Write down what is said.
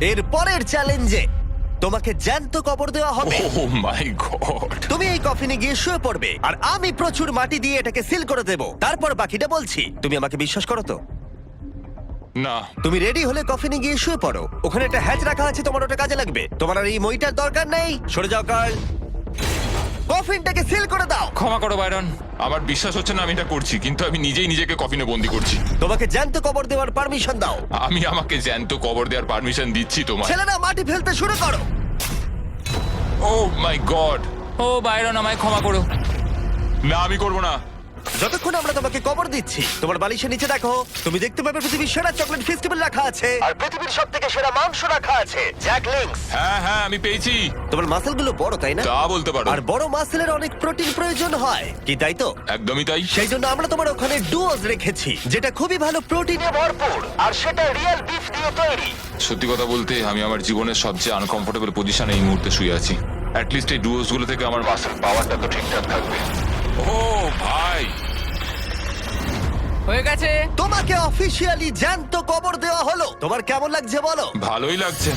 এর পরের চ্যালেঞ্জে তোমাকে জ্যান্ত কবর দেওয়া হবে। ও মাই গড। তুমি এই কফিনে গিয়ে শুয়ে পড়বে আর আমি প্রচুর মাটি দিয়ে এটাকে সিল করে দেব। তারপর বাকিটা বলছি। তুমি আমাকে বিশ্বাস করো তো? না, তুমি রেডি হলে কফিনে গিয়ে শুয়ে পড়ো। ওখানে একটা হ্যাচ রাখা আছে, তোমার ওটা কাজে লাগবে। তোমার আর এই মইটার দরকার নেই। সরে যাও কার্ল। কফিনটাকে সিল করে দাও। ক্ষমা করো বাইরন, আমার বিশ্বাস হচ্ছে না আমি এটা করছি, কিন্তু আমি নিজেই নিজেকে কফিনে বন্দি করছি। তোমাকে জ্যান্ত কবর দেওয়ার পারমিশন দাও। আমি আমাকে জ্যান্ত কবর দেওয়ার পারমিশন দিচ্ছি তোমার। ছেলেরা মাটি ফেলতে শুরু করো। ও মাই গড। ও বাইরন, আমায় ক্ষমা করো। না, আমি করব না। যতক্ষণ আমরা তোমাকে কবর দিচ্ছি, তোমার বালিশের নিচে দেখো, তুমি দেখতে পাবে পৃথিবীর সেরা চকলেট ফেস্টিভ্যাল রাখা আছে আর পৃথিবীর সবথেকে সেরা মাংস রাখা আছে, জ্যাক লিংকস। হ্যাঁ হ্যাঁ, আমি পেয়েছি। তোমার মাসেলগুলো বড়, তাই না? তা বলতে পারো। আর বড় মাসেলের অনেক প্রোটিন প্রয়োজন হয়, কি তাই তো? একদমই তাই। সেই জন্য আমরা তোমার ওখানে ডুওজ রেখেছি, যেটা খুবই ভালো প্রোটিনে ভরপুর আর সেটা রিয়েল বিফ দিয়ে তৈরি। সত্যি কথা বলতে আমি আমার জীবনের সবচেয়ে আনকমফোর্টেবল পজিশনে এই মুহূর্তে শুয়ে আছি। অ্যাটলিস্ট এই ডুয়োস গুলো থেকে আমার মাসেল পাওয়ারটা তো ঠিকঠাক থাকবে। ও ভাই, হয়ে গেছে। তোমাকে অফিসিয়ালি জ্যান্ত কবর দেওয়া হলো। তোমার কেমন লাগছে বলো? ভালোই লাগছে।